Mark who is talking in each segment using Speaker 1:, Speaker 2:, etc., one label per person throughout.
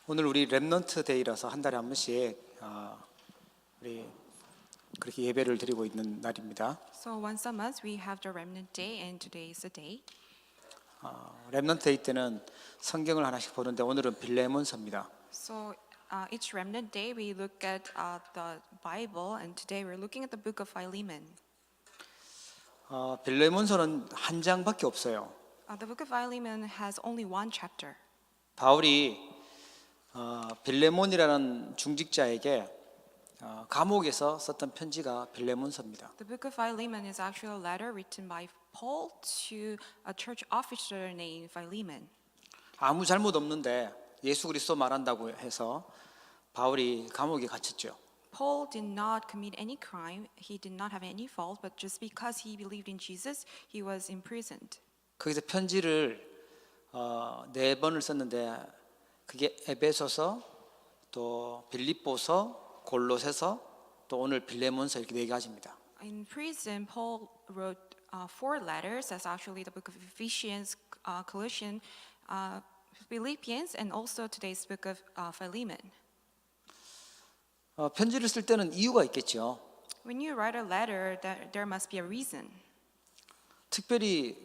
Speaker 1: 오늘 우리 렘넌트 데이라서 한 달에 한 번씩 우리 그렇게 예배를 드리고 있는 날입니다.
Speaker 2: So once a month we have the Remnant Day, and today is the day.
Speaker 1: 렘넌트 데이 때는 성경을 하나씩 보는데 오늘은 빌레몬서입니다.
Speaker 2: So each Remnant Day we look at the Bible, and today we're looking at the book of Philemon.
Speaker 1: 빌레몬서는 한 장밖에 없어요.
Speaker 2: The book of Philemon has only one chapter.
Speaker 1: 바울이 빌레몬이라는 중직자에게 감옥에서 썼던 편지가 빌레몬서입니다.
Speaker 2: The book of Philemon is actually a letter written by Paul to a church officer named Philemon.
Speaker 1: 아무 잘못 없는데 예수 그리스도 말한다고 해서 바울이 감옥에 갇혔죠.
Speaker 2: Paul did not commit any crime. He did not have any fault, but just because he believed in Jesus, he was imprisoned.
Speaker 1: 거기서 편지를 4번을 썼는데 그게 에베소서, 또 빌립보서, 골로새서, 또 오늘 빌레몬서 이렇게 4가지입니다.
Speaker 2: In prison, Paul wrote 4 letters. That's actually the book of Ephesians, Colossians, Philippians, and also today's book of Philemon.
Speaker 1: 편지를 쓸 때는 이유가 있겠죠.
Speaker 2: When you write a letter, there must be a reason.
Speaker 1: 특별히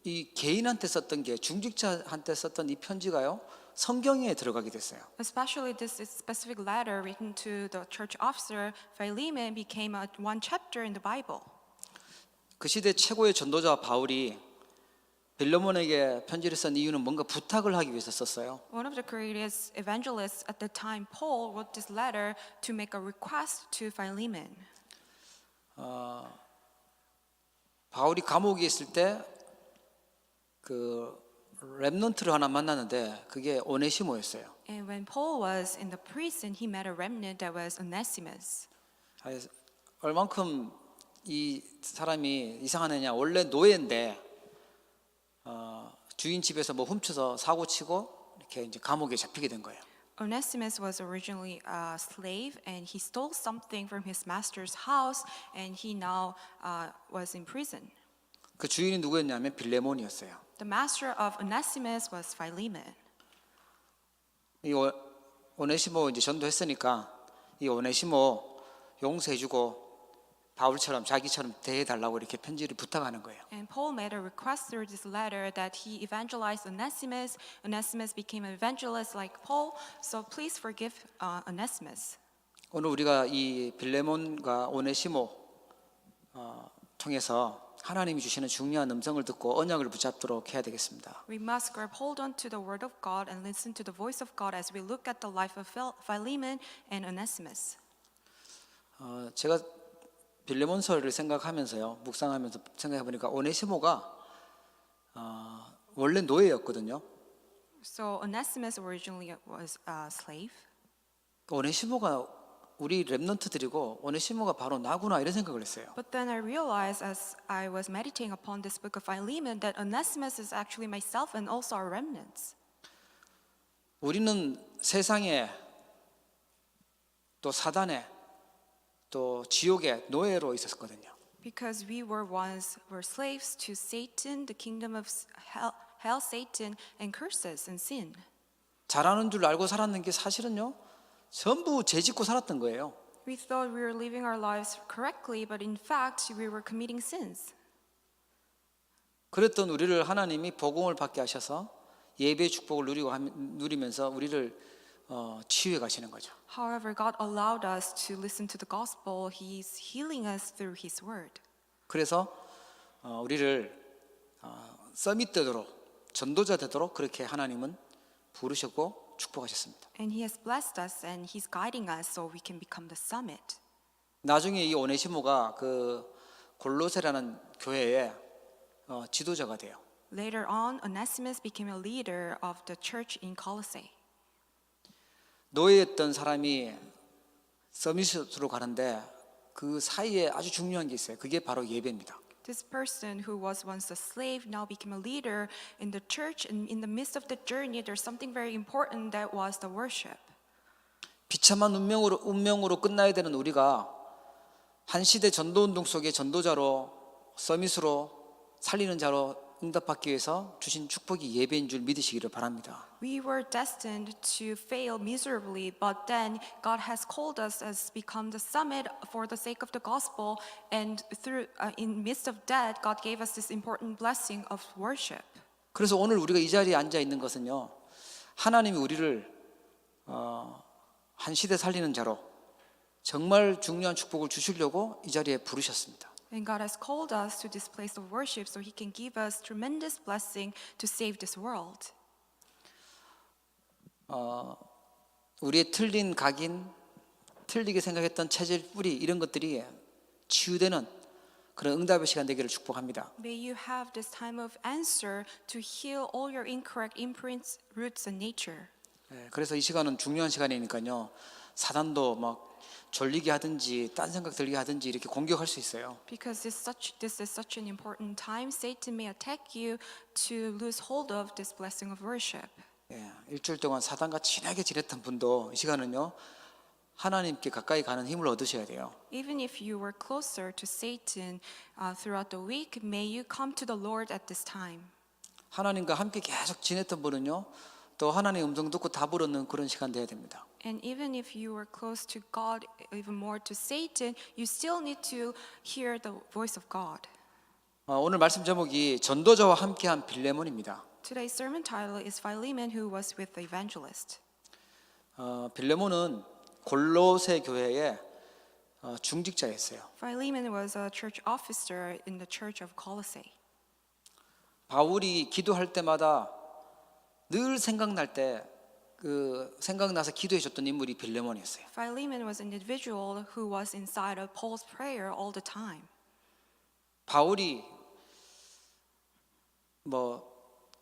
Speaker 1: 이 개인한테 썼던 게 중직자한테 썼던 이 편지가요, 성경에 들어가게 됐어요.
Speaker 2: Especially this specific letter written to the church officer, Philemon, became one chapter in the Bible.
Speaker 1: 그 시대 최고의 전도자 바울이 빌레몬에게 편지를 쓴 이유는 뭔가 부탁을 하기 위해서 썼어요.
Speaker 2: One of the greatest evangelists at the time, Paul, wrote this letter to make a request to Philemon.
Speaker 1: 바울이 감옥에 있을 때 그 렘넌트를 하나 만났는데 그게 오네시모였어요.
Speaker 2: And when Paul was in the prison, he met a remnant that was Onesimus.
Speaker 1: 얼만큼 이 사람이 이상한 애냐? 원래 노예인데 주인 집에서 뭐 훔쳐서 사고 치고 이렇게 이제 감옥에 잡히게 된 거예요.
Speaker 2: Onesimus was originally a slave, and he stole something from his master's house, and he now was in prison.
Speaker 1: 그 주인이 누구였냐면 빌레몬이었어요.
Speaker 2: The master of Onesimus was Philemon.
Speaker 1: 이 오네시모 이제 전도했으니까 이 오네시모 용서해주고 바울처럼 자기처럼 대해달라고 이렇게 편지를 부탁하는 거예요.
Speaker 2: And Paul made a request through this letter that he evangelized Onesimus. Onesimus became an evangelist like Paul, so please forgive Onesimus.
Speaker 1: 오늘 우리가 이 빌레몬과 오네시모 통해서 하나님이 주시는 중요한 음성을 듣고 언약을 붙잡도록 해야 되겠습니다.
Speaker 2: We must grab hold on to the word of God and listen to the voice of God as we look at the life of Philemon and Onesimus.
Speaker 1: 제가 빌레몬서를 생각하면서요, 묵상하면서 생각해 보니까 오네시모가 원래 노예였거든요.
Speaker 2: So Onesimus originally was a slave.
Speaker 1: 오네시모가 우리 렘넌트들이고 오네시모가 바로 나구나 이런 생각을 했어요.
Speaker 2: But then I realized as I was meditating upon this book of Philemon that Onesimus is actually myself and also our remnants.
Speaker 1: 우리는 세상에 또 사단에 또 지옥의 노예로 있었거든요.
Speaker 2: Because we were slaves to Satan, the kingdom of hell, Satan, and curses and sin.
Speaker 1: 잘하는 줄 알고 살았는 게 사실은요, 전부 죄 짓고 살았던 거예요.
Speaker 2: We thought we were living our lives correctly, but in fact we were committing sins.
Speaker 1: 그랬던 우리를 하나님이 복음을 받게 하셔서 예배의 축복을 누리면서 우리를 치유해 가시는 거죠.
Speaker 2: However, God allowed us to listen to the gospel. He's healing us through His word.
Speaker 1: 그래서 우리를 서밋 되도록, 전도자 되도록 그렇게 하나님은 부르셨고 축복하셨습니다.
Speaker 2: And He has blessed us, and He's guiding us so we can become the summit.
Speaker 1: 나중에 이 오네시모가 그 골로새라는 교회의 지도자가 돼요.
Speaker 2: Later on, Onesimus became a leader of the church in Colossae.
Speaker 1: 노예였던 사람이 서밋으로 가는데 그 사이에 아주 중요한 게 있어요. 그게 바로 예배입니다.
Speaker 2: This person who was once a slave now became a leader in the church, and in the midst of the journey, there's something very important that was the worship.
Speaker 1: 비참한 운명으로 끝나야 되는 우리가 한 시대 전도운동 속의 전도자로 서밋으로 살리는 자로 응답받기 위해서 주신 축복이 예배인 줄 믿으시기를 바랍니다.
Speaker 2: We were destined to fail miserably, but then God has called us as become the summit for the sake of the gospel, and in midst of that, God gave us this important blessing of worship.
Speaker 1: 그래서 오늘 우리가 이 자리에 앉아 있는 것은요, 하나님이 우리를 한 시대 살리는 자로 정말 중요한 축복을 주시려고 이 자리에 부르셨습니다.
Speaker 2: And God has called us to this place of worship so He can give us tremendous blessing to save this world.
Speaker 1: 우리의 틀린 각인, 틀리게 생각했던 체질, 뿌리 이런 것들이 치유되는 그런 응답의 시간 되기를 축복합니다.
Speaker 2: May you have this time of answer to heal all your incorrect imprints, roots, and nature.
Speaker 1: 그래서 이 시간은 중요한 시간이니까요. 사단도 막 졸리게 하든지 딴 생각 들게 하든지 이렇게 공격할 수 있어요.
Speaker 2: Because this is such an important time, Satan may attack you to lose hold of this blessing of worship.
Speaker 1: 일주일 동안 사단과 친하게 지냈던 분도 이 시간은요, 하나님께 가까이 가는 힘을 얻으셔야 돼요.
Speaker 2: Even if you were closer to Satan throughout the week, may you come to the Lord at this time.
Speaker 1: 하나님과 함께 계속 지냈던 분은요, 또 하나님의 음성 듣고 답을 얻는 그런 시간 돼야 됩니다.
Speaker 2: And even if you were close to God, even more to Satan, you still need to hear the voice of God.
Speaker 1: 오늘 말씀 제목이 전도자와 함께한 빌레몬입니다.
Speaker 2: Today's sermon title is Philemon who was with the evangelist.
Speaker 1: 빌레몬은 골로새 교회의 중직자였어요.
Speaker 2: Philemon was a church officer in the church of Colossae.
Speaker 1: 바울이 기도할 때마다 늘 생각날 때 생각나서 기도해 줬던 인물이 빌레몬이었어요.
Speaker 2: Philemon was an individual who was inside of Paul's prayer all the time.
Speaker 1: 바울이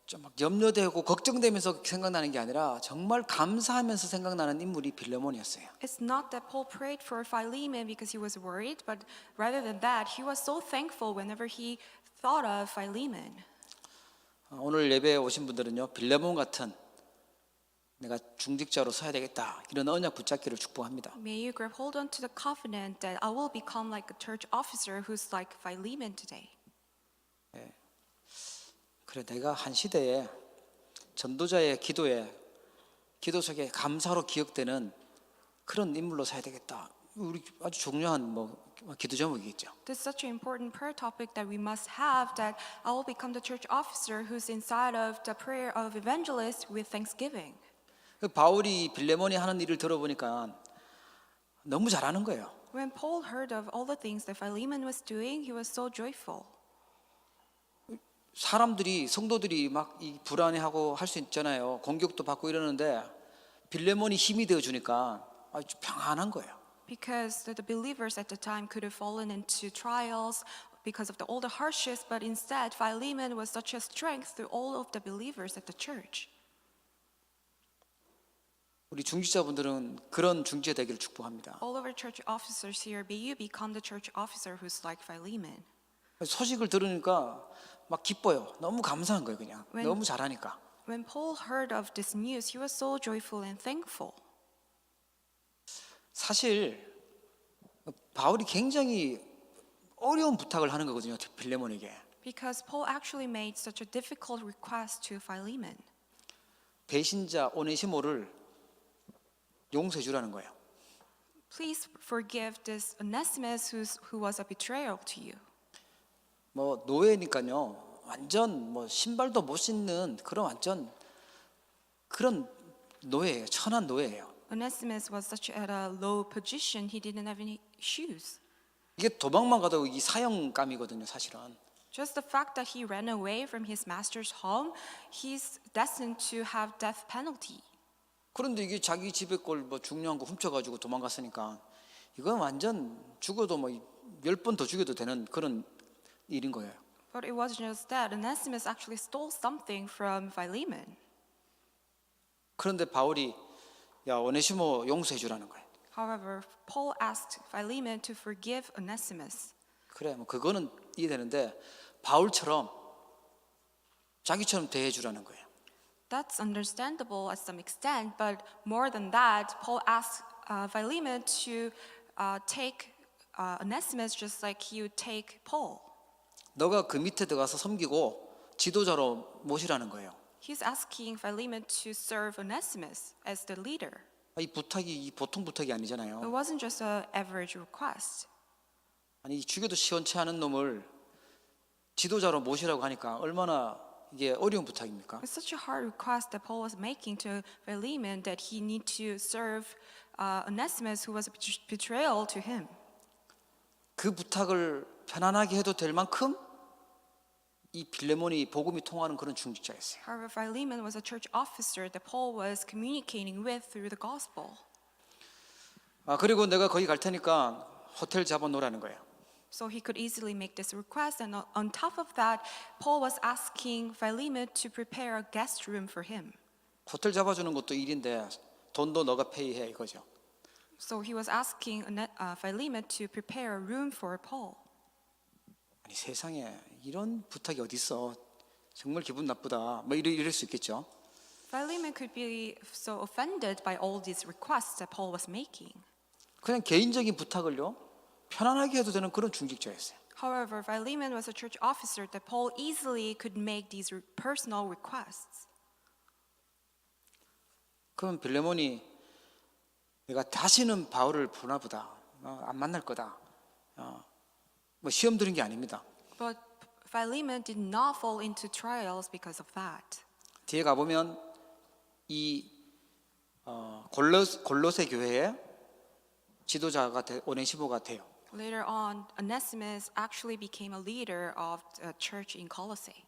Speaker 1: 좀 막 염려되고 걱정되면서 생각나는 게 아니라 정말 감사하면서 생각나는 인물이 빌레몬이었어요.
Speaker 2: It's not that Paul prayed for Philemon because he was worried, but rather than that, he was so thankful whenever he thought of Philemon.
Speaker 1: 오늘 예배에 오신 분들은요, 빌레몬 같은 내가 중직자로 서야 되겠다 이런 언약 붙잡기를 축복합니다.
Speaker 2: May you grab hold on to the covenant that I will become like a church officer who's like Philemon today.
Speaker 1: 그래, 내가 한 시대에 전도자의 기도 속에 감사로 기억되는 그런 인물로 서야 되겠다. 우리 아주 중요한 기도 제목이겠죠.
Speaker 2: This is such an important prayer topic that we must have, that I will become the church officer who's inside of the prayer of evangelist with thanksgiving.
Speaker 1: 바울이 빌레몬이 하는 일을 들어보니까 너무 잘하는 거예요.
Speaker 2: When Paul heard of all the things that Philemon was doing, he was so joyful.
Speaker 1: 성도들이 막 불안해하고 할 수 있잖아요. 공격도 받고 이러는데 빌레몬이 힘이 되어 주니까 아주 평안한 거예요.
Speaker 2: Because the believers at the time could have fallen into trials because of all the hardships, but instead Philemon was such a strength to all of the believers at the church.
Speaker 1: 우리 중직자분들은 그런 중직자 되기를 축복합니다.
Speaker 2: All of our church officers here, may you become the church officer who's like Philemon.
Speaker 1: 소식을 들으니까 막 기뻐요. 너무 감사한 거예요, 그냥. 너무 잘하니까.
Speaker 2: When Paul heard of this news, he was so joyful and thankful.
Speaker 1: 사실 바울이 굉장히 어려운 부탁을 하는 거거든요, 빌레몬에게.
Speaker 2: Because Paul actually made such a difficult request to Philemon.
Speaker 1: 배신자 오네시모를 용서해 주라는 거예요.
Speaker 2: Please forgive this Onesimus who was a betrayal to you.
Speaker 1: 노예니까요, 완전 신발도 못 신는 그런 노예예요. 천한 노예예요.
Speaker 2: Onesimus was such at a low position, he didn't have any shoes.
Speaker 1: 이게 도망만 가도 이 사형감이거든요, 사실은.
Speaker 2: Just the fact that he ran away from his master's home, he's destined to have death penalty.
Speaker 1: 그런데 이게 자기 집에 걸 중요한 거 훔쳐가지고 도망갔으니까 이건 완전 죽어도 10번 더 죽여도 되는 그런 일인 거예요.
Speaker 2: But it wasn't just that. Onesimus actually stole something from Philemon.
Speaker 1: 그런데 바울이 오네시모 용서해 주라는 거예요.
Speaker 2: However, Paul asked Philemon to forgive Onesimus.
Speaker 1: 그래, 그거는 이해되는데 바울처럼 자기처럼 대해 주라는 거예요.
Speaker 2: That's understandable at some extent, but more than that, Paul asked Philemon to take Onesimus just like he would take Paul.
Speaker 1: 너가 그 밑에 들어가서 섬기고 지도자로 모시라는 거예요.
Speaker 2: He's asking Philemon to serve Onesimus as the leader.
Speaker 1: 이 부탁이 보통 부탁이 아니잖아요.
Speaker 2: It wasn't just an average request.
Speaker 1: 아니 죽여도 시원치 않은 놈을 지도자로 모시라고 하니까 얼마나 이게 어려운 부탁입니까?
Speaker 2: It's such a hard request that Paul was making to Philemon that he need to serve Onesimus, who was a betrayal to him.
Speaker 1: 그 부탁을 편안하게 해도 될 만큼 이 빌레몬이 복음이 통하는 그런 중직자였어요.
Speaker 2: However, Philemon was a church officer that Paul was communicating with through the gospel.
Speaker 1: 그리고 내가 거기 갈 테니까 호텔 잡아놓으라는 거예요.
Speaker 2: So he could easily make this request, and on top of that, Paul was asking Philemon to prepare a guest room for him.
Speaker 1: 호텔 잡아주는 것도 일인데 돈도 너가 페이해 이거죠.
Speaker 2: So he was asking Philemon to prepare a room for Paul.
Speaker 1: 아니 세상에 이런 부탁이 어디 있어? 정말 기분 나쁘다. 뭐 이럴 수 있겠죠.
Speaker 2: Philemon could be so offended by all these requests that Paul was making.
Speaker 1: 그냥 개인적인 부탁을요 편안하게 해도 되는 그런 중직자였어요.
Speaker 2: However, Philemon was a church officer that Paul easily could make these personal requests.
Speaker 1: 그럼 빌레몬이 내가 다시는 바울을 보나 보다. 안 만날 거다. 뭐 시험 들은 게 아닙니다.
Speaker 2: But Philemon did not fall into trials because of that.
Speaker 1: 뒤에 가보면 이 골로새 교회의 지도자가 오네시모가 돼요.
Speaker 2: Later on, Onesimus actually became a leader of a church in Colossae.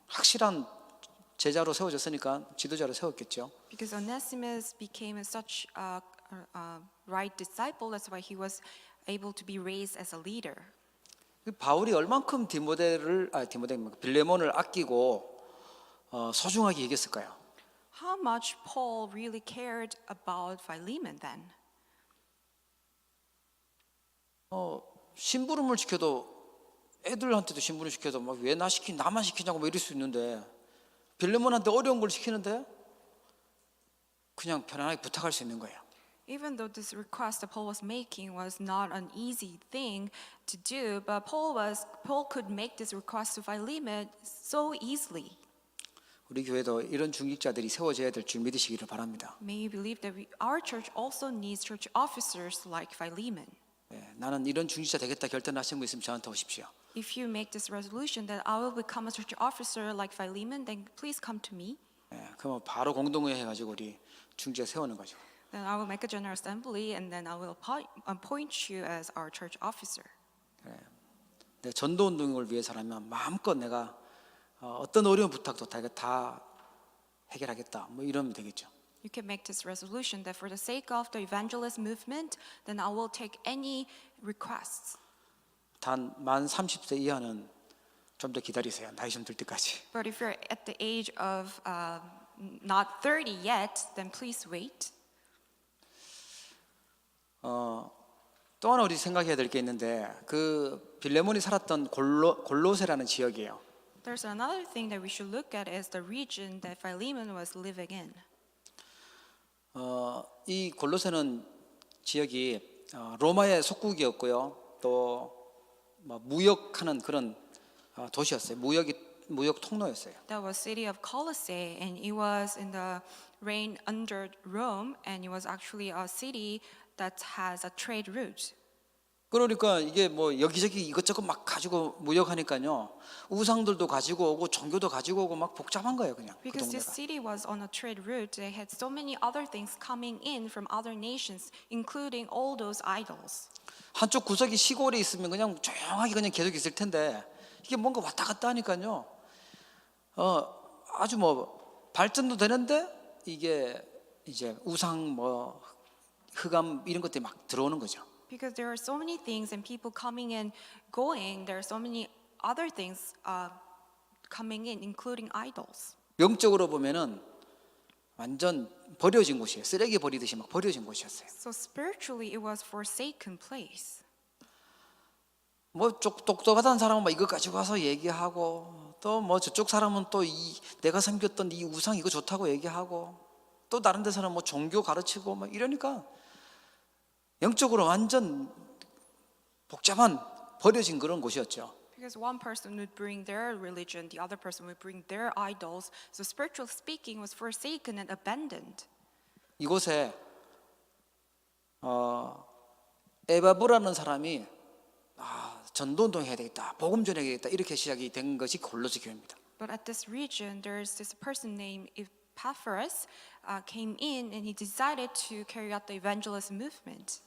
Speaker 1: 확실한 제자로 세워졌으니까 지도자로 세웠겠죠.
Speaker 2: Because Onesimus became such a right disciple, that's why he was able to be raised as a leader.
Speaker 1: 바울이 얼만큼 빌레몬을 아끼고 소중하게 얘기했을까요?
Speaker 2: How much Paul really cared about Philemon then?
Speaker 1: 심부름을 시켜도 애들한테도 심부름 시켜도 막 왜 나만 시키냐고 뭐 이럴 수 있는데 빌레몬한테 어려운 걸 시키는데 그냥 편안하게 부탁할 수 있는 거예요.
Speaker 2: Even though this request that Paul was making was not an easy thing to do, but Paul could make this request to Philemon so easily.
Speaker 1: 우리 교회도 이런 중직자들이 세워져야 될 줄 믿으시기를 바랍니다.
Speaker 2: May you believe that our church also needs church officers like Philemon.
Speaker 1: 나는 이런 중직자 되겠다 결단하신 분 있으면 저한테 오십시오.
Speaker 2: If you make this resolution that I will become a church officer like Philemon, then please come to me.
Speaker 1: 그러면 바로 공동회의 해가지고 우리 중직자 세우는 거죠.
Speaker 2: Then I will make a general assembly, and then I will appoint you as our church officer.
Speaker 1: 내 전도 운동을 위해서라면 마음껏 내가 어떤 어려운 부탁도 다 해결하겠다. 뭐 이러면 되겠죠.
Speaker 2: You can make this resolution that for the sake of the evangelist movement, then I will take any requests.
Speaker 1: 단 만 30세 이하는 좀 더 기다리세요. 나이 좀 들 때까지.
Speaker 2: But if you're at the age of not 30 yet, then please wait.
Speaker 1: 또 하나 우리 생각해야 될 게 있는데 그 빌레몬이 살았던 골로새라는 지역이에요.
Speaker 2: There's another thing that we should look at is the region that Philemon was living in.
Speaker 1: 이 골로새는 지역이 로마의 속국이었고요. 또 뭐 무역하는 그런 도시였어요. 무역 통로였어요.
Speaker 2: That was city of Colossae, and it was in the reign under Rome, and it was actually a city that has a trade route.
Speaker 1: 그러니까 이게 뭐 여기저기 이것저것 막 가지고 무역하니까요. 우상들도 가지고 오고 종교도 가지고 오고 막 복잡한 거예요, 그냥. 그
Speaker 2: Because this
Speaker 1: 동네가.
Speaker 2: city was on a trade route, they had so many other things coming in from other nations, including all those idols.
Speaker 1: 한쪽 구석이 시골에 있으면 그냥 조용하게 그냥 계속 있을 텐데 이게 뭔가 왔다 갔다 하니까요. 아주 뭐 발전도 되는데 이게 이제 우상 뭐 흑암 이런 것들이 막 들어오는 거죠.
Speaker 2: Because there are so many things and people coming and going, there are so many other things coming in, including idols.
Speaker 1: 영적으로 보면은 완전 버려진 곳이에요. 쓰레기 버리듯이 막 버려진 곳이었어요.
Speaker 2: So spiritually, it was forsaken place.
Speaker 1: 뭐 똑똑하다는 사람은 막 이거 가지고 와서 얘기하고 또 뭐 저쪽 사람은 또 내가 섬겼던 이 우상 이거 좋다고 얘기하고 또 다른 데서는 뭐 종교 가르치고 막 이러니까 영적으로 완전 복잡한 버려진 그런 곳이었죠.
Speaker 2: Because one person would bring their religion, the other person would bring their idols. So spiritually speaking, was forsaken and abandoned.
Speaker 1: 이곳에 에바브라는 사람이 전도운동 해야 되겠다, 복음 전해야 되겠다 이렇게 시작이 된 것이 골로새 교회입니다.
Speaker 2: But at this region, there's this person named Epaphras came in and he decided to carry out the evangelism movement.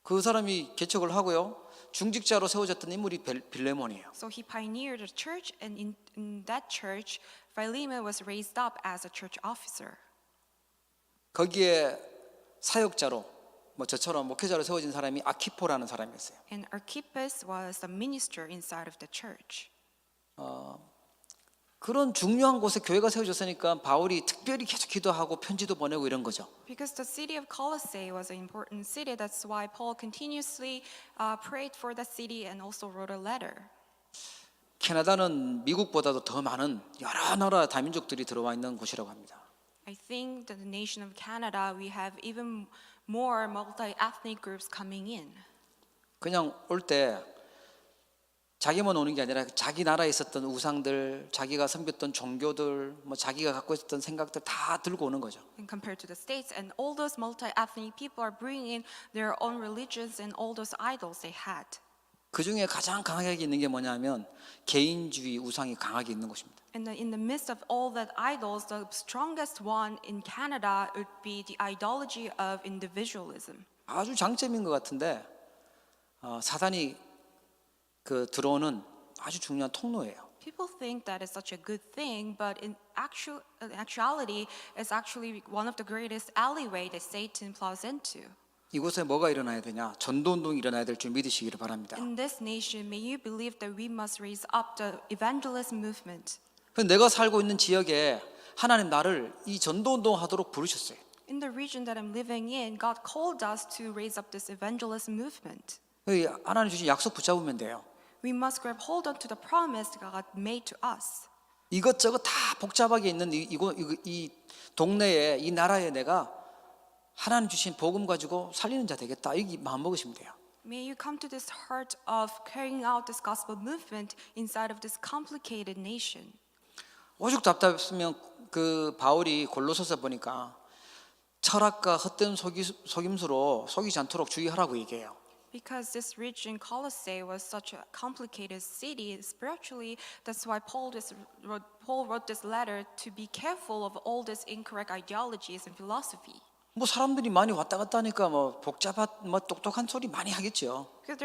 Speaker 1: 그 사람이 개척을 하고요, 중직자로 세워졌던 인물이 빌레몬이에요.
Speaker 2: So he pioneered a church, and in that church, Philemon was raised up as a church officer.
Speaker 1: 거기에 사역자로 뭐 저처럼 목회자로 세워진 사람이 아키포라는 사람이었어요.
Speaker 2: And Archippus was a minister inside of the church.
Speaker 1: 그런 중요한 곳에 교회가 세워졌으니까 바울이 특별히 계속 기도하고 편지도 보내고 이런 거죠.
Speaker 2: Because the city of Colossae was an important city, that's why Paul continuously prayed for the city and also wrote a letter.
Speaker 1: 캐나다는 미국보다도 더 많은 여러 나라 다민족들이 들어와 있는 곳이라고 합니다.
Speaker 2: I think that the nation of Canada, we have even more multi-ethnic groups coming in.
Speaker 1: 그냥 올 때 자기만 오는 게 아니라 자기 나라에 있었던 우상들, 자기가 섬겼던 종교들, 뭐 자기가 갖고 있었던 생각들 다 들고 오는 거죠.
Speaker 2: And compared to the States, and all those multi-ethnic people are bringing their own religions and all those idols they had.
Speaker 1: 그 중에 가장 강하게 있는 게 뭐냐면 개인주의 우상이 강하게 있는 것입니다.
Speaker 2: And in the midst of all that idols, the strongest one in Canada would be the ideology of individualism.
Speaker 1: 아주 장점인 것 같은데 사단이 그 들어오는 아주 중요한 통로예요.
Speaker 2: People think that is such a good thing, but in actuality, it's actually one of the greatest alleyway that Satan plows into.
Speaker 1: 이곳에 뭐가 일어나야 되냐? 전도운동이 일어나야 될 줄 믿으시기를 바랍니다.
Speaker 2: In this nation, may you believe that we must raise up the evangelism movement.
Speaker 1: 내가 살고 있는 지역에 하나님 나를 이 전도운동 하도록 부르셨어요.
Speaker 2: In the region that I'm living in, God called us to raise up this evangelism movement.
Speaker 1: 하나님 주신 약속 붙잡으면 돼요.
Speaker 2: We must grab hold onto the promise that God made to us.
Speaker 1: 이것저것 다 복잡하게 있는 이 동네에 이 나라에 내가 하나님 주신 복음 가지고 살리는 자 되겠다. 이 마음 먹으시면 돼요.
Speaker 2: May you come to this heart of carrying out this gospel movement inside of this complicated nation.
Speaker 1: 오죽 답답했으면 그 바울이 골로새서 보니까 철학과 헛된 속임수로 속이지 않도록 주의하라고 얘기해요.
Speaker 2: Because this region, Colossae, was such a complicated city spiritually, that's why Paul wrote this letter to be careful of all these incorrect ideologies and philosophy.
Speaker 1: 뭐 사람들이 많이 왔다 갔다 하니까 뭐 뭐 똑똑한 소리 많이 하겠죠.
Speaker 2: Because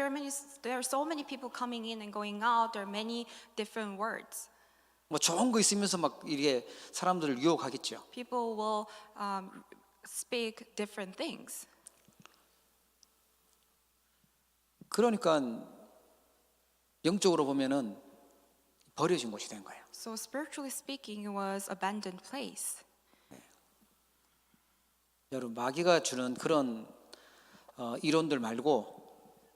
Speaker 2: there are so many people coming in and going out, there are many different words.
Speaker 1: 뭐 좋은 거 있으면서 막 이게 사람들을 유혹하겠죠.
Speaker 2: People will speak different things.
Speaker 1: 그러니까 영적으로 보면은 버려진 곳이 된 거예요.
Speaker 2: So spiritually speaking, it was abandoned place.
Speaker 1: 여러분 마귀가 주는 그런 이론들 말고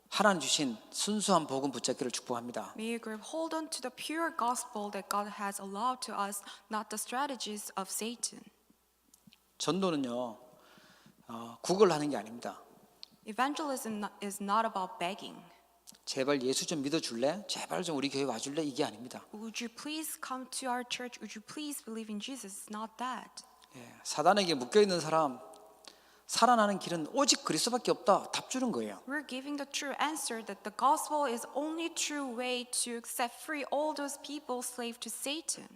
Speaker 1: 하나님 주신 순수한 복음 붙잡기를 축복합니다.
Speaker 2: May you grab hold on to the pure gospel that God has allowed to us, not the strategies of Satan.
Speaker 1: 전도는요 구걸하는 게 아닙니다.
Speaker 2: Evangelism is not about begging.
Speaker 1: 제발 예수 좀 믿어줄래? 제발 좀 우리 교회 와줄래? 이게 아닙니다.
Speaker 2: Would you please come to our church? Would you please believe in Jesus? It's not that.
Speaker 1: 사단에게 묶여 있는 사람 살아나는 길은 오직 그리스도밖에 없다. 답 주는 거예요.
Speaker 2: We're giving the true answer that the gospel is only true way to set free all those people slave to Satan.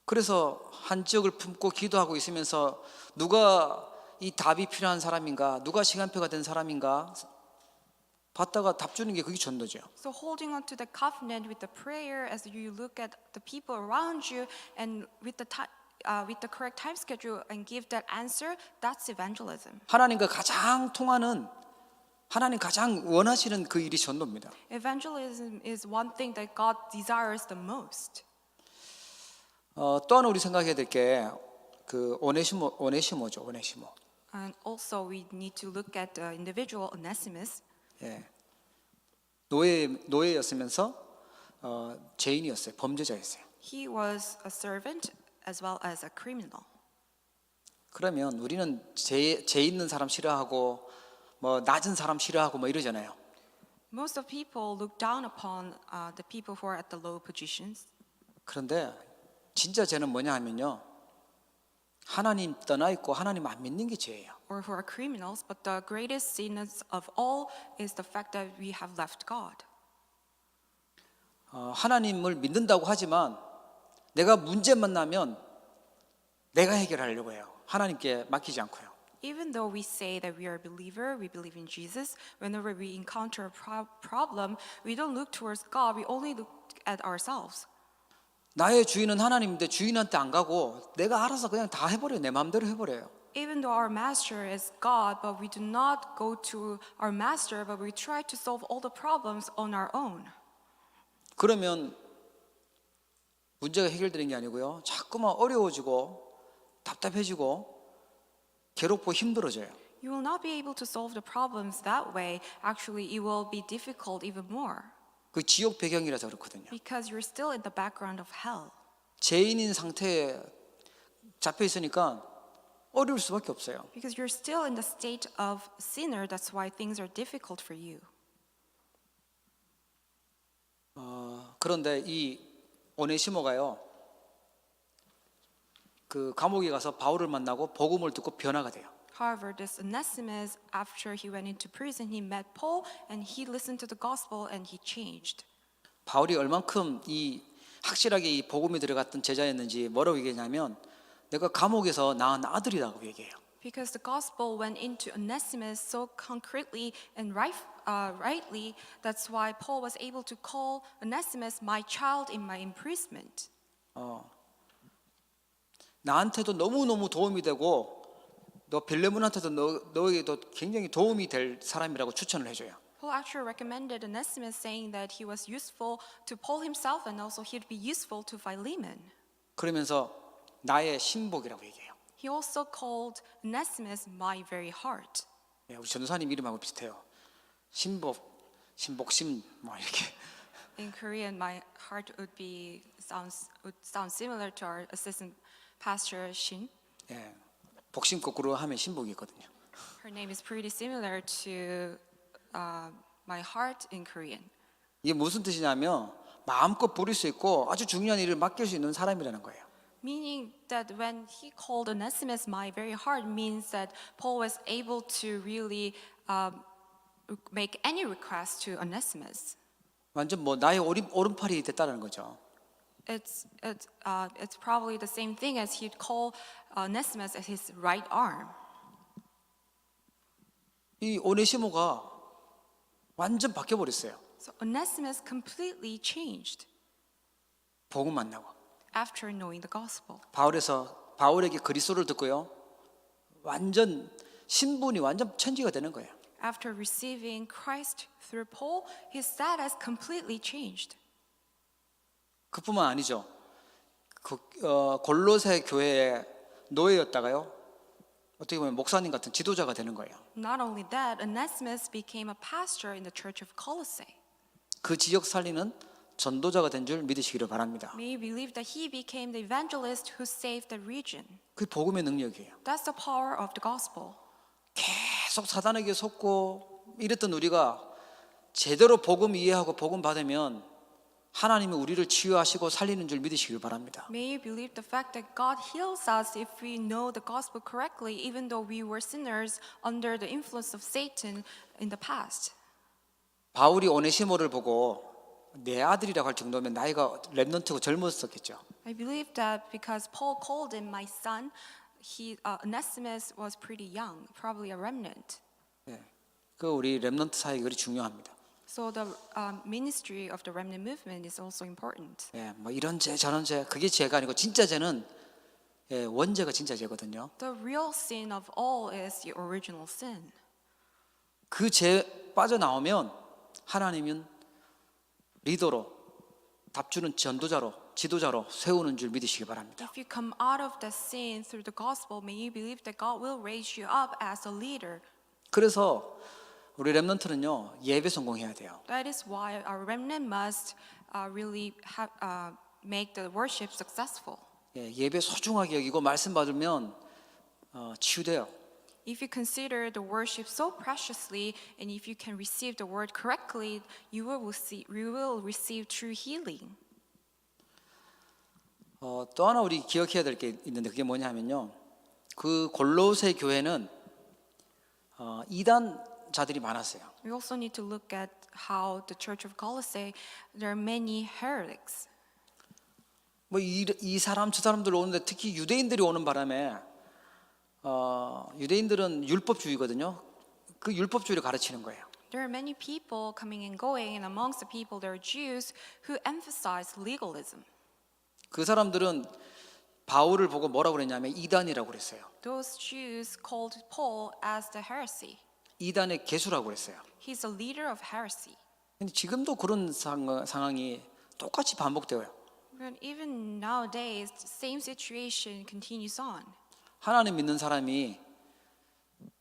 Speaker 1: 그래서 한 지역을 품고 기도하고 있으면서 누가 이 답이 필요한 사람인가, 누가 시간표가 된 사람인가 봤다가 답 주는 게 그게 전도죠.
Speaker 2: So holding on to the covenant with the prayer as you look at the people around you and with the correct time schedule and give that answer, that's evangelism.
Speaker 1: 하나님과 가장 통하는 하나님 가장 원하시는 그 일이 전도입니다.
Speaker 2: Evangelism is one thing that God desires the most.
Speaker 1: 또 하나 우리 생각해야 될 게 그 오네시모죠.
Speaker 2: And also we need to look at the individual Onesimus.
Speaker 1: 예. 노예였으면서 죄인이었어요. 범죄자였어요.
Speaker 2: He was a servant as well as a criminal.
Speaker 1: 그러면 우리는 죄 있는 사람 싫어하고 뭐 낮은 사람 싫어하고 뭐 이러잖아요.
Speaker 2: Most of people look down upon the people who are at the low positions.
Speaker 1: 그런데 진짜 죄는 뭐냐 하면요, 하나님 떠나 있고 하나님 안 믿는 게 죄예요.
Speaker 2: Or who are criminals, but the greatest sin of all is the fact that we have left God.
Speaker 1: 하나님을 믿는다고 하지만 내가 문제만 나면 내가 해결하려고 해요. 하나님께 맡기지 않고요.
Speaker 2: Even though we say that we are a believer, we believe in Jesus, whenever we encounter a problem, we don't look towards God, we only look at ourselves.
Speaker 1: 나의 주인은 하나님인데 주인한테 안 가고 내가 알아서 그냥 다 해버려요. 내 마음대로 해버려요.
Speaker 2: Even though our master is God, but we do not go to our master, but we try to solve all the problems on our own.
Speaker 1: 그러면 문제가 해결되는 게 아니고요, 자꾸만 어려워지고 답답해지고 괴롭고 힘들어져요.
Speaker 2: You will not be able to solve the problems that way. Actually, it will be difficult even more
Speaker 1: 그 지옥 배경이라서 그렇거든요.
Speaker 2: because you're still in the background of hell.
Speaker 1: 죄인인 상태에 잡혀 있으니까 어려울 수밖에 없어요.
Speaker 2: Because you're still in the state of sinner, that's why things are difficult for you.
Speaker 1: 그런데 이 오네시모가요, 그 감옥에 가서 바울을 만나고 복음을 듣고 변화가 돼요.
Speaker 2: However, this Onesimus, after he went into prison, he met Paul and he listened to the gospel and he changed.
Speaker 1: 바울이 얼만큼 이 확실하게 이 복음이 들어갔던 제자였는지 뭐라고 얘기했냐면, 내가 감옥에서 낳은 아들이라고 얘기해요.
Speaker 2: Because the gospel went into Onesimus so concretely and rightly, that's why Paul was able to call Onesimus my child in my imprisonment.
Speaker 1: 나한테도 너무너무 도움이 되고 너 빌레몬한테도 너에게도 굉장히 도움이 될 사람이라고 추천을 해줘요.
Speaker 2: Paul actually recommended Onesimus, saying that he was useful to Paul himself and also he'd be useful to Philemon.
Speaker 1: 그러면서 나의 신복이라고 얘기해요.
Speaker 2: He also called Onesimus my very heart.
Speaker 1: 예, 우리 전도사님 이름하고 비슷해요. 신복, 신복심 뭐 이렇게.
Speaker 2: In Korean, my heart would sound similar to our assistant pastor Shin.
Speaker 1: 예, 복심 거꾸로 하면 신복이 있거든요.
Speaker 2: Her name is pretty similar to my heart in Korean.
Speaker 1: 이게 무슨 뜻이냐면 마음껏 부릴 수 있고 아주 중요한 일을 맡길 수 있는 사람이라는 거예요.
Speaker 2: Meaning that when he called Onesimus my very heart means that Paul was able to really make any request to Onesimus.
Speaker 1: 완전 뭐 나의 오른팔이 됐다는 거죠.
Speaker 2: It's probably the same thing as he'd call Onesimus as his right arm.
Speaker 1: 이 오네시모가 완전 바뀌어 버렸어요.
Speaker 2: So Onesimus completely changed
Speaker 1: 복음 만나고
Speaker 2: after knowing the gospel.
Speaker 1: 바울에게 그리스도를 듣고요, 완전 신분이 완전 천지가 되는 거예요.
Speaker 2: After receiving Christ through Paul, his status completely changed.
Speaker 1: 그뿐만 아니죠. 골로새 교회의 노예였다가요, 어떻게 보면 목사님 같은 지도자가 되는 거예요.
Speaker 2: Not only that, Onesimus became a pastor in the church of Colossae.
Speaker 1: 그 지역 살리는 전도자가 된 줄 믿으시기를 바랍니다.
Speaker 2: May you believe that he became the evangelist who saved the region.
Speaker 1: 그게 복음의 능력이에요.
Speaker 2: That's the power of the gospel.
Speaker 1: 계속 사단에게 속고 이랬던 우리가 제대로 복음 이해하고 복음 받으면 하나님이 우리를 치유하시고 살리는 줄 믿으시길 바랍니다.
Speaker 2: May you believe the fact that God heals us if we know the gospel correctly, even though we were sinners under the influence of Satan in the past.
Speaker 1: 바울이 오네시모를 보고 내 아들이라고 할 정도면 나이가 렘넌트고 젊었었겠죠.
Speaker 2: I believe that because Paul called him my son, Onesimus was pretty young, probably a remnant.
Speaker 1: 예, 그 우리 렘넌트 사역이 그리 중요합니다.
Speaker 2: So the ministry of the remnant movement is also important.
Speaker 1: 예, 뭐 이런 죄 저런 죄 그게 죄가 아니고 진짜 죄는 원죄가 진짜 죄거든요.
Speaker 2: The real sin of all is the original sin.
Speaker 1: 그 죄 빠져나오면 하나님은 리더로 답주는 전도자로 지도자로 세우는 줄 믿으시기 바랍니다.
Speaker 2: If you come out of the sin through the gospel, may you believe that God will raise you up as a leader.
Speaker 1: 그래서 우리 렘넌트는요, 예배 성공해야 돼요.
Speaker 2: That is why our remnant must really make the worship successful.
Speaker 1: 예배 소중하게 여기고 말씀 받으면 치유돼요.
Speaker 2: If you consider the worship so preciously, and if you can receive the word correctly, you will receive true healing.
Speaker 1: 또 하나 우리 기억해야 될 게 있는데 그게 뭐냐면요. 그 골로새 교회는 이단자들이 많았어요.
Speaker 2: We also need to look at how the Church of Colossae, there are many heretics.
Speaker 1: 뭐 이 사람 저 사람들 오는데 특히 유대인들이 오는 바람에 유대인들은 율법주의거든요. 그 율법주의를 가르치는 거예요.
Speaker 2: There are many people coming and going, and amongst the people there are Jews who emphasize legalism.
Speaker 1: 그 사람들은 바울을 보고 뭐라고 그랬냐면 이단이라고 그랬어요.
Speaker 2: Those Jews called Paul as the heresy.
Speaker 1: 이단의 개수라고 그랬어요.
Speaker 2: He's a leader of heresy.
Speaker 1: 근데 지금도 그런 상황이 똑같이 반복돼요.
Speaker 2: But even nowadays, the same situation continues on.
Speaker 1: 하나님 믿는 사람이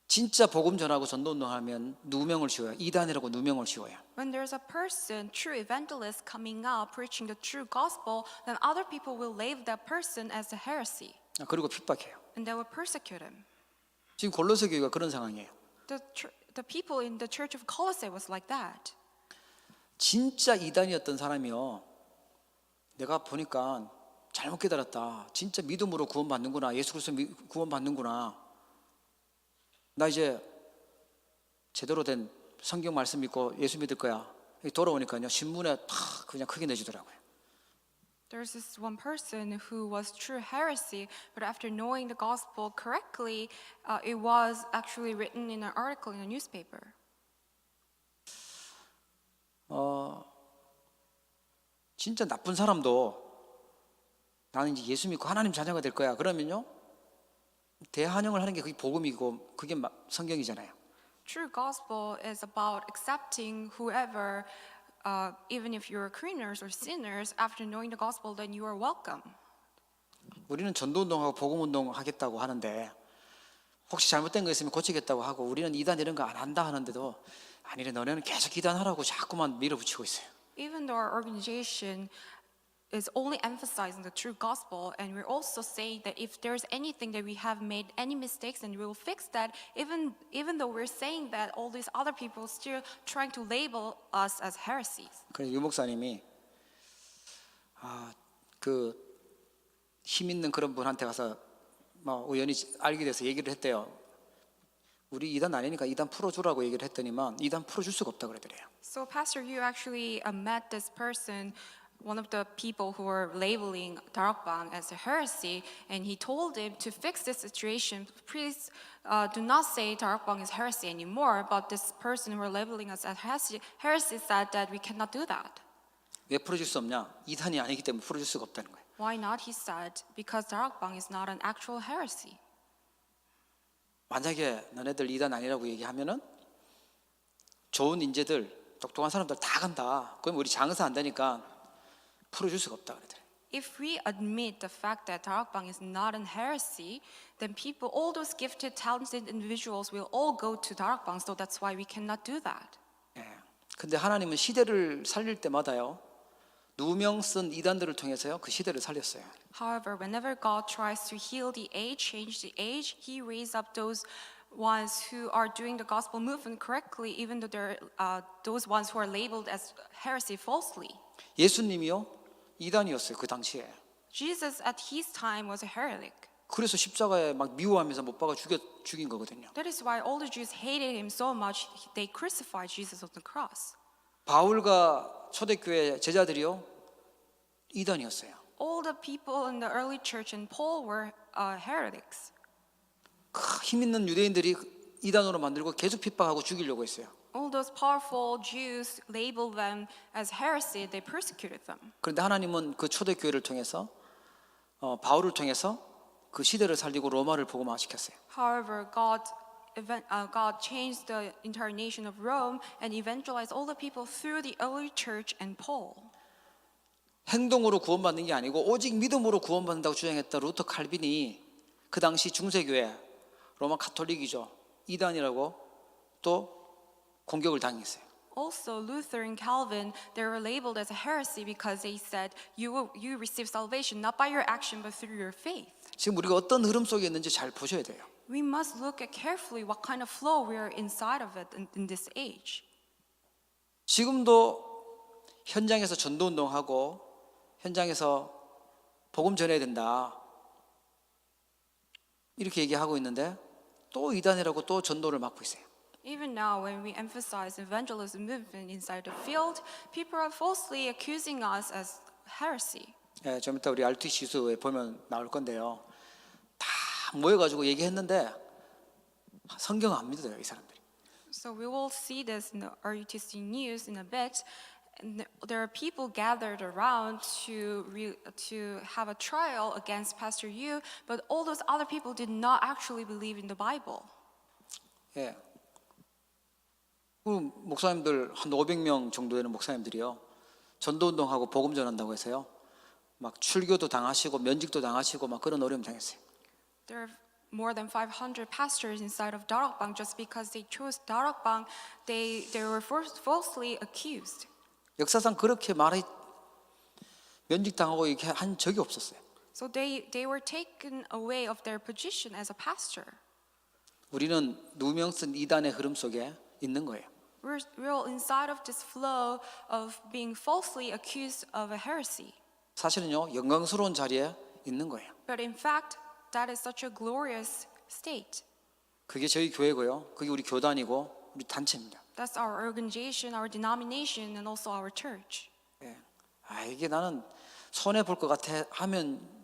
Speaker 1: 진짜 복음 전하고 전도 운동하면 누명을 씌워요. 이단이라고 누명을 씌워요.
Speaker 2: When there's a person, true evangelist coming out preaching the true gospel, then other people will label that person as a heresy,
Speaker 1: 그리고 핍박해요.
Speaker 2: and they will persecute him.
Speaker 1: 지금 골로새 교회가 그런 상황이에요.
Speaker 2: The people in the Church of Colossae was like that.
Speaker 1: 진짜 이단이었던 사람이요. 내가 보니까 잘못 깨달았다. 진짜 믿음으로 구원받는구나. 예수 그리스도 구원받는구나. 나 이제 제대로 된 성경 말씀 믿고 예수 믿을 거야. 돌아오니까요. 신문에 다 그냥 크게 내주더라고요.
Speaker 2: There's this one person who was true heresy, but after knowing the gospel correctly, it was actually written in an article in a newspaper.
Speaker 1: 진짜 나쁜 사람도 나는 이제 예수 믿고 하나님 자녀가 될 거야. 그러면요. 대환영을 하는 게 그게 복음이고 그게 성경이잖아요.
Speaker 2: True gospel is about accepting whoever, even if you're criminals or sinners, after knowing the gospel, then you are welcome.
Speaker 1: 우리는 전도운동하고 복음운동 하겠다고 하는데 혹시 잘못된 거 있으면 고치겠다고 하고 우리는 이단 이런 거 안 한다 하는데도 아니래 너네는 계속 이단하라고 자꾸만 밀어붙이고 있어요.
Speaker 2: Even though our organization is only emphasizing the true gospel, and we're also saying that if there's anything that we have made any mistakes, then we will fix that. Even though we're saying that, all these other people still trying to label us as heresies.
Speaker 1: 그래서 유 목사님이 그 힘 있는 그런 분한테 가서 뭐 우연히 알게 돼서 얘기를 했대요. 우리 이단 아니니까 이단 풀어주라고 얘기를 했더니만 이단 풀어줄 수가 없다 그러더래요.
Speaker 2: So Pastor, you actually met this person, one of the people who were labeling Darakbang as a heresy, and he told him to fix this situation. Please do not say Darakbang is heresy anymore. But this person who were labeling us as heresy said that we cannot do that.
Speaker 1: 왜 풀어줄 수 없냐? 이단이 아니기 때문에 풀어줄 수가 없다는 거예요.
Speaker 2: Why not? He said, because Darakbang is not an actual heresy.
Speaker 1: 만약에 너네들 이단 아니라고 얘기하면은 좋은 인재들, 똑똑한 사람들 다 간다. 그럼 우리 장사 안 되니까 풀어줄 수가 없다 그러더래요.
Speaker 2: If we admit the fact that Darakbang is not an heresy, then people, all those gifted, talented individuals will all go to Darakbang. So that's why we cannot do that.
Speaker 1: 예. 근데 하나님은 시대를 살릴 때마다요. 누명 쓴 이단들을 통해서요. 그 시대를 살렸어요.
Speaker 2: However, whenever God tries to heal the age, change the age, He raised up those ones who are doing the gospel movement correctly, even though they're those ones who are labeled as heresy falsely.
Speaker 1: 예수님이요. 이단이었어요. 그 당시에.
Speaker 2: Jesus at His time was a heretic.
Speaker 1: 그래서 십자가에 막 미워하면서 못 박아 죽인 거거든요.
Speaker 2: That is why all the Jews hated Him so much, they crucified Jesus on the cross.
Speaker 1: 바울과 초대교회 제자들이요. 이단이었어요.
Speaker 2: All the people in the early church and Paul were heretics.
Speaker 1: 힘 있는 유대인들이 이단으로 만들고 계속 핍박하고 죽이려고 했어요.
Speaker 2: All those powerful Jews labeled them as heresy. They persecuted them.
Speaker 1: 그런데 하나님은 그 초대교회를 통해서 바울을 통해서 그 시대를 살리고 로마를 복음화시켰어요.
Speaker 2: However, God changed the entire nation of Rome and evangelized all the people through the early church and Paul.
Speaker 1: 행동으로 구원받는 게 아니고 오직 믿음으로 구원받는다고 주장했던 루터 칼빈이 그 당시 중세교회 로마 카톨릭이죠. 이단이라고 또 공격을 당했어요.
Speaker 2: Also, Luther and Calvin, they were labeled as a heresy because they said you receive salvation not by your action but through your faith.
Speaker 1: 지금 우리가 어떤 흐름 속에 있는지 잘 보셔야 돼요.
Speaker 2: We must look at carefully what kind of flow we are inside of it in this age.
Speaker 1: 지금도 현장에서 전도운동하고 현장에서 복음 전해야 된다 이렇게 얘기하고 있는데 또 이단이라고 또 전도를 막고 있어요.
Speaker 2: Even now, when we emphasize evangelism movement inside the field, people are falsely accusing us as heresy.
Speaker 1: 예, 좀 이따 우리 RTC 뉴스에 보면 나올 건데요. 다 모여가지고 얘기했는데 성경 안 믿어요, 이 사람들이.
Speaker 2: So we will see this in the RUTC news in a bit. And there are people gathered around to have a trial against Pastor Yu, but all those other people did not actually believe in the Bible.
Speaker 1: 예. 그 목사님들 한 500명 정도 되는 목사님들이요. 전도운동하고 복음 전한다고 해서요. 막 출교도 당하시고 면직도 당하시고 막 그런 어려움 당했어요.
Speaker 2: There are more than 500 pastors inside of Darakbang. Just because they chose Darakbang, they were falsely accused.
Speaker 1: 역사상 그렇게 말이 면직당하고 이렇게 한 적이 없었어요.
Speaker 2: So they were taken away of their position as a pastor.
Speaker 1: 우리는 누명 쓴 이단의 흐름 속에 있는 거예요.
Speaker 2: We're all inside of this flow of being falsely accused of a heresy.
Speaker 1: 사실은요, 영광스러운 자리에 있는 거예요.
Speaker 2: But in fact, that is such a glorious state.
Speaker 1: 그게 저희 교회고요. 그게 우리 교단이고 우리 단체입니다.
Speaker 2: That's our organization, our denomination, and also our church.
Speaker 1: 예. 이게 나는 손해 볼 것 같아 하면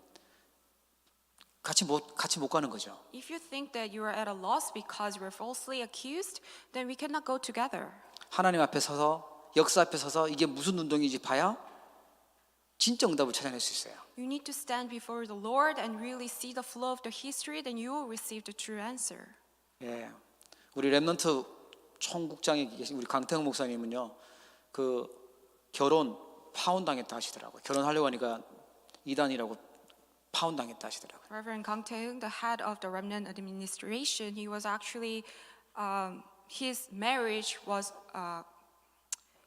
Speaker 1: 같이 못 가는 거죠.
Speaker 2: If you think that you are at a loss because you were falsely accused, then we cannot go together.
Speaker 1: 하나님 앞에 서서 역사 앞에 서서 이게 무슨 운동인지 봐야 진짜 응답을 찾아낼 수 있어요.
Speaker 2: You need to stand before the Lord and really see the flow of the history, then you will receive the true answer.
Speaker 1: 예. 우리 렘넌트 총국장에 계신 우리 강태형 목사님은요. 그 결혼 파혼 당했다 하시더라고요. 결혼하려고 하니까 이단이라고 파혼 당했다 하시더라고요.
Speaker 2: Reverend Kang Tae-heung, the head of the remnant administration, he was actually his marriage was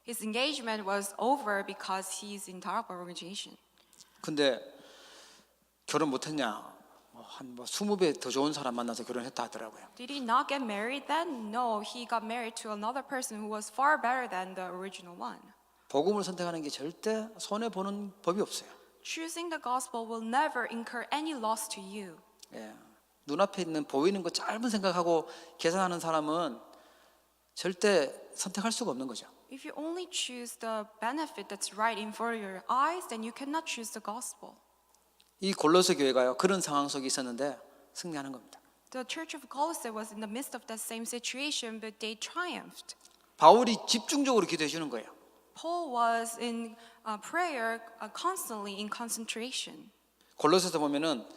Speaker 2: his engagement was over because he's in Darakbang organization.
Speaker 1: 근데 결혼 못했냐? 한 20배 더 좋은 사람 만나서 결혼했다 하더라고요.
Speaker 2: Did he not get married then? No, he got married to another person who was far better than the original one.
Speaker 1: 복음을 선택하는 게 절대 손해 보는 법이 없어요.
Speaker 2: Choosing the gospel will never incur any loss to you.
Speaker 1: 예. 눈앞에 있는 보이는 거 짧은 생각하고 계산하는 사람은 절대 선택할 수가 없는 거죠.
Speaker 2: If you only choose the benefit that's right in front of your eyes, then you cannot choose the gospel.
Speaker 1: 이 골로새 교회가요 그런 상황 속에 있었는데 승리하는 겁니다.
Speaker 2: The Church of Colossae was in the midst of that same situation, but they triumphed.
Speaker 1: 바울이 집중적으로 기도해 주는 거예요.
Speaker 2: Paul was in prayer constantly in concentration.
Speaker 1: 골로새서 보면은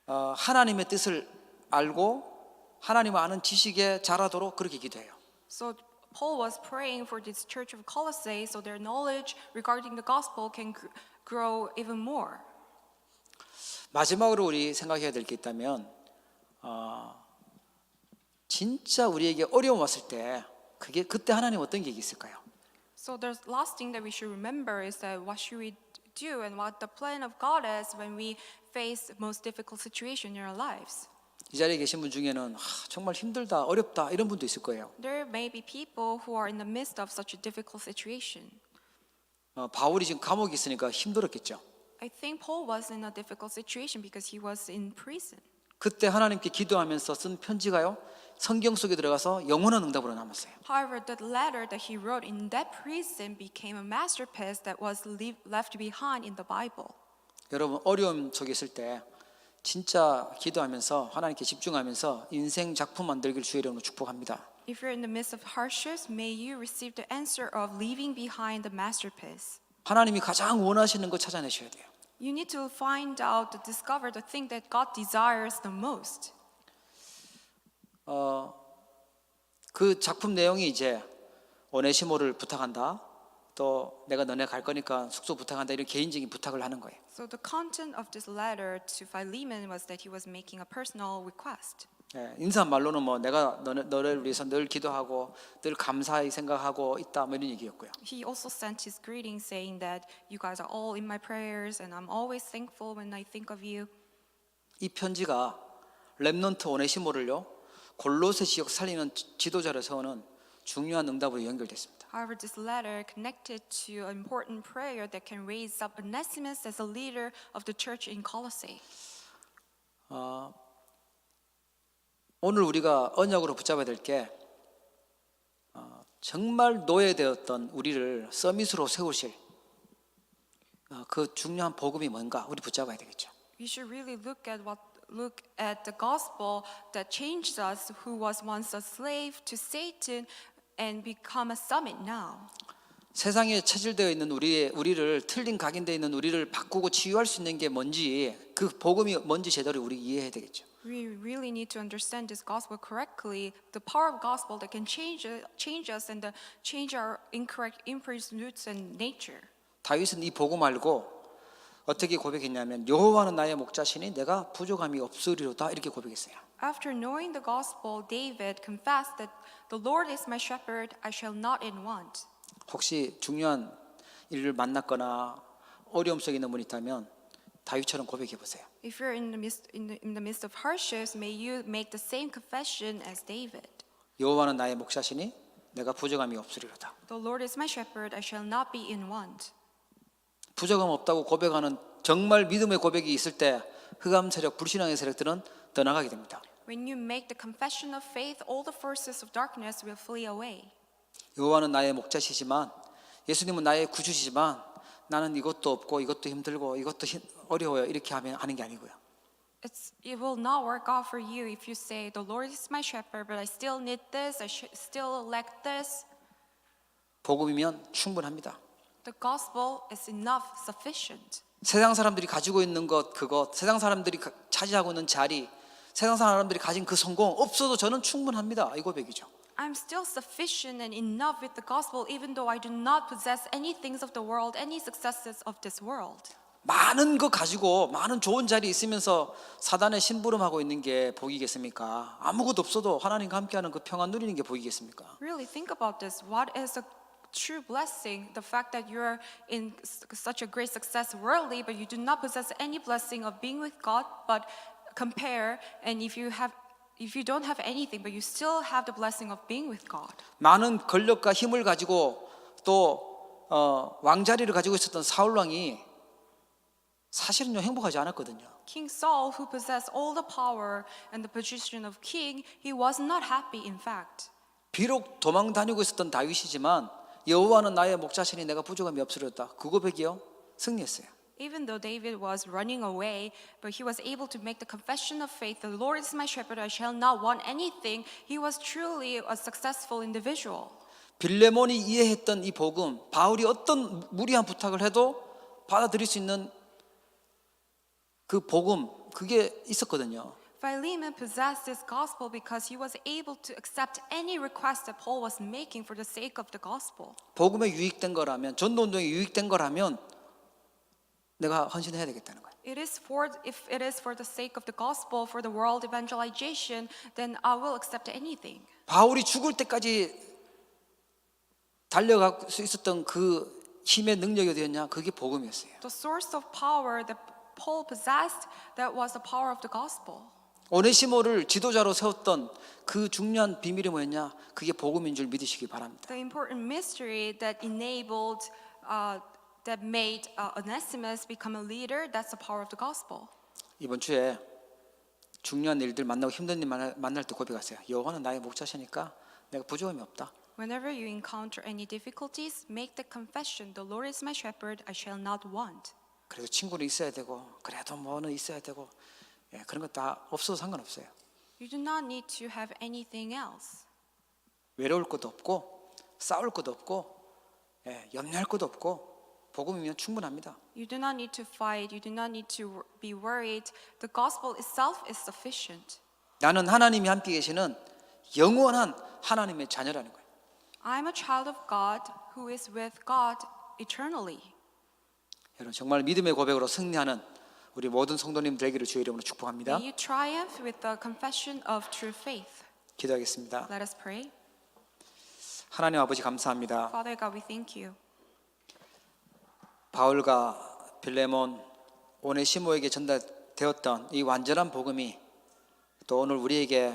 Speaker 1: 하나님의 뜻을 알고 하나님을 아는 지식에 자라도록 그렇게 기도해요.
Speaker 2: So Paul was praying for this Church of Colossae so their knowledge regarding the gospel can grow even more.
Speaker 1: 마지막으로 우리 생각해야 될 게 있다면 진짜 우리에게 어려움 왔을 때 그때 하나님 어떤 계획이 있을까요?
Speaker 2: So the last thing that we should remember is that what should we do and what the plan of God is when we face the most difficult situation in our lives.
Speaker 1: 이 자리에 계신 분 중에는 정말 힘들다, 어렵다 이런 분도 있을 거예요.
Speaker 2: There may be people who are in the midst of such a difficult situation.
Speaker 1: 바울이 지금 감옥에 있으니까 힘들었겠죠.
Speaker 2: I think Paul was in a difficult situation because he was in prison.
Speaker 1: 그때 하나님께 기도하면서 쓴 편지가요 성경 속에 들어가서 영원한 응답으로 남았어요.
Speaker 2: However, the letter that he wrote in that prison became a masterpiece that was left behind in the Bible.
Speaker 1: 여러분 어려움 속에 있을 때 진짜 기도하면서 하나님께 집중하면서 인생 작품 만들기를 주의 이름으로 축복합니다.
Speaker 2: If you're in the midst of hardships, may you receive the answer of leaving behind the masterpiece.
Speaker 1: 하나님이 가장 원하시는 거 찾아내셔야 돼요.
Speaker 2: You need to find out, to discover the thing that God desires the most.
Speaker 1: 그 작품 내용이 이제 오네시모를 부탁한다. 또 내가 너네 갈 거니까 숙소 부탁한다. 이런 개인적인 부탁을 하는 거예요.
Speaker 2: So the content of this letter to Philemon was that he was making a personal request.
Speaker 1: 예, 인사한 말로는 뭐 내가 너를 위해서 늘 기도하고 늘 감사히 생각하고 있다 뭐 이런 얘기였고요.
Speaker 2: He also sent his greeting saying that you guys are all in my prayers and I'm always thankful when I think of you.
Speaker 1: 이 편지가 렘넌트 오네시모를요 골로새 지역 살리는 지도자를 세우는 중요한 응답으로 연결됐습니다.
Speaker 2: However, this letter connected to an important prayer that can raise up Onesimus as a leader of the church in Colossae.
Speaker 1: 오늘 우리가 언약으로 붙잡아야 될 게 정말 노예되었던 우리를 서밋으로 세우실 그 중요한 복음이 뭔가 우리 붙잡아야 되겠죠.
Speaker 2: We should really look at the gospel that changed us, who was once a slave to Satan and become a summit now.
Speaker 1: 세상에 체질되어 있는 우리를 틀린 각인되어 있는 우리를 바꾸고 치유할 수 있는 게 뭔지 그 복음이 뭔지 제대로 우리 이해해야 되겠죠.
Speaker 2: We really need to understand this gospel correctly, the power of gospel that can change us and change our incorrect imprints, roots, and nature.
Speaker 1: 다윗은 이 복음 알고 어떻게 고백했냐면 여호와는 나의 목자시니 내가 부족함이 없으리로다 이렇게 고백했어요.
Speaker 2: After knowing the gospel, David confessed that the Lord is my shepherd, I shall not in want.
Speaker 1: 혹시 중요한 일을 만났거나 어려움 속에 있는 분이 있다면 다윗처럼 고백해 보세요.
Speaker 2: If you're in the midst of hardships, may you make the same confession as David.
Speaker 1: 여호와는 나의 목자시니 내가 부족함이 없으리로다.
Speaker 2: The Lord is my shepherd, I shall not be in want.
Speaker 1: 부족함 없다고 고백하는 정말 믿음의 고백이 있을 때 흑암 세력, 불신앙의 세력들은 떠나가게 됩니다.
Speaker 2: When you make the confession of faith, all the forces of darkness will flee away.
Speaker 1: 여호와는 나의 목자시지만 예수님은 나의 구주시지만 나는 이것도 없고 이것도 힘들고 이것도 어려워요 이렇게 하는 게 아니고요.
Speaker 2: It will not work out for you if you say, the Lord is my shepherd, but I still need this, I still lack this.
Speaker 1: 복음이면 충분합니다.
Speaker 2: The gospel is enough, sufficient.
Speaker 1: 세상 사람들이 가지고 있는 그것, 세상 사람들이 차지하고 있는 자리, 세상 사람들이 가진 그 성공 없어도 저는 충분합니다. 이 고백이죠.
Speaker 2: I'm still sufficient and enough with the gospel, even though I do not possess any things of the world, any successes of this world.
Speaker 1: 많은 거 가지고 많은 좋은 자리에 있으면서 사단의 심부름하고 있는 게 복이겠습니까? 아무것도 없어도 하나님과 함께하는 그 평안 누리는 게 복이겠습니까?
Speaker 2: Really think about this. What is a true blessing? The fact that you're in such a great success worldly, but you do not possess any blessing of being with God, but compare, and if you don't have anything, but you still have the blessing of being with God.
Speaker 1: 많은 권력과 힘을 가지고 또 왕자리를 가지고 있었던 사울 왕이 사실은요 행복하지 않았거든요.
Speaker 2: King Saul, who possessed all the power and the position of king, he was not happy in fact.
Speaker 1: 비록 도망 다니고 있었던 다윗이지만 여호와는 나의 목자시니 내가 부족함이 없으리로다. 그 고백이요 승리했어요.
Speaker 2: Even though David was running away, but he was able to make the confession of faith, the Lord is my shepherd, I shall not want anything. He was truly a successful individual.
Speaker 1: 빌레몬이 이해했던 이 복음, 바울이 어떤 무리한 부탁을 해도 받아들일 수 있는 그 복음, 그게 있었거든요.
Speaker 2: Philemon possessed this gospel because he was able to accept any request that Paul was making for the sake of the gospel.
Speaker 1: 복음에 유익된 거라면, 전도운동에 유익된 거라면 내가 헌신해야 되겠다는 거예요.
Speaker 2: If it is for the sake of the gospel, for the world evangelization, then I will accept anything.
Speaker 1: 바울이 죽을 때까지 달려갈 수 있었던 그 힘의 능력이 어디였냐? 그게 복음이었어요.
Speaker 2: The source of power that Paul possessed, that was the power of the gospel.
Speaker 1: 오네시모를 지도자로 세웠던 그 중요한 비밀이 뭐였냐? 그게 복음인 줄 믿으시기 바랍니다.
Speaker 2: The important mystery that made Onesimus become a leader, that's the power of the gospel.
Speaker 1: 이번 주에 중요한 일들 만나고 힘든 일 만날 때 고백하세요. 여호와는 나의 목자시니까 내가 부족함이 없다.
Speaker 2: Whenever you encounter any difficulties, make the confession, the Lord is my shepherd, I shall not want.
Speaker 1: 그래도 친구는 있어야 되고 그래도 뭐는 있어야 되고 그런 거 다 없어도 상관없어요.
Speaker 2: You do not need to have anything else.
Speaker 1: 외로울 것도 없고 싸울 것도 없고 염려할 것도 없고 복음이면 충분합니다.
Speaker 2: You do not need to fight, you do not need to be worried. The gospel itself is sufficient.
Speaker 1: 나는 하나님이 함께 계시는 영원한 하나님의 자녀라는 거예요.
Speaker 2: I'm a child of God who is with God eternally.
Speaker 1: 여러분 정말 믿음의 고백으로 승리하는 우리 모든 성도님 되기를 주의 이름으로 축복합니다.
Speaker 2: May you triumph with the confession of true faith.
Speaker 1: 기도하겠습니다.
Speaker 2: Let us pray.
Speaker 1: 하나님 아버지 감사합니다.
Speaker 2: Father God, we thank you.
Speaker 1: 바울과 빌레몬, 오네시모에게 전달되었던 이 완전한 복음이 또 오늘 우리에게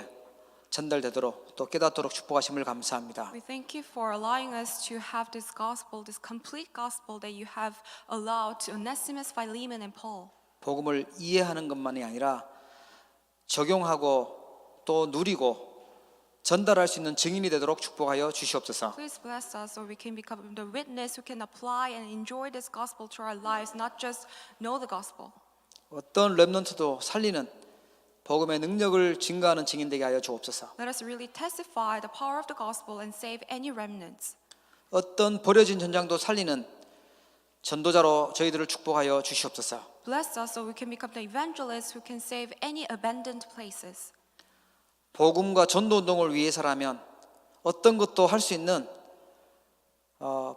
Speaker 1: 전달되도록 또 깨닫도록 축복하심을 감사합니다.
Speaker 2: We thank you for allowing us to have this gospel, this complete gospel that you have allowed to Onesimus, Philemon, and Paul.
Speaker 1: 복음을 이해하는 것만이 아니라 적용하고 또 누리고 전달할 수 있는 증인이 되도록 축복하여 주시옵소서.
Speaker 2: Please bless us so we can become the witness who can apply and enjoy this gospel to our lives, not just know the gospel.
Speaker 1: 어떤 렘넌트도 살리는 복음의 능력을 증가하는 증인 되게 하여 주옵소서.
Speaker 2: Let us really testify the power of the gospel and save any remnants.
Speaker 1: 어떤 버려진 전장도 살리는 전도자로 저희들을 축복하여 주시옵소서.
Speaker 2: Bless us so we can become the evangelists who can save any abandoned places.
Speaker 1: 복음과 전도 운동을 위해서라면 어떤 것도 할 수 있는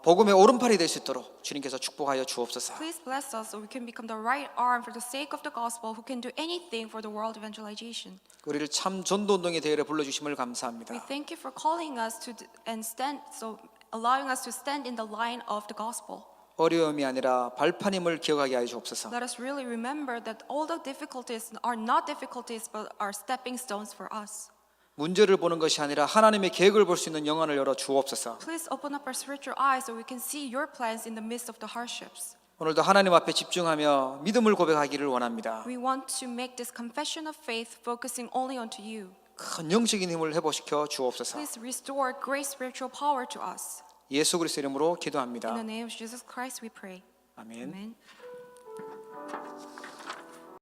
Speaker 1: 복음의 오른팔이 될 수 있도록 주님께서 축복하여 주옵소서.
Speaker 2: Please bless us so we can become the right arm for the sake of the gospel who can do anything for the world evangelization.
Speaker 1: 우리를 참 전도 운동의 대열에 불러 주심을
Speaker 2: We
Speaker 1: 감사합니다.
Speaker 2: thank you for calling us to and stand so allowing us to stand in the line of the gospel.
Speaker 1: 어려움이 아니라 발판임을 기억하게 하여 주옵소서.
Speaker 2: Let us really remember that all the difficulties are not difficulties but are stepping stones for us.
Speaker 1: 문제를 보는 것이 아니라 하나님의 계획을 볼 수 있는 영안을 열어 주옵소서.
Speaker 2: Please open up our spiritual eyes so we can see your plans in the midst of the hardships.
Speaker 1: 오늘도 하나님 앞에 집중하며 믿음을 고백하기를 원합니다.
Speaker 2: We want to make this confession of faith focusing only onto you.
Speaker 1: 큰 영적인 힘을 회복시켜 주옵소서.
Speaker 2: Please restore great spiritual power to us.
Speaker 1: 예수 그리스도 이름으로
Speaker 2: In
Speaker 1: 기도합니다.
Speaker 2: the name of Jesus Christ we pray.
Speaker 1: 아멘.
Speaker 2: Amen.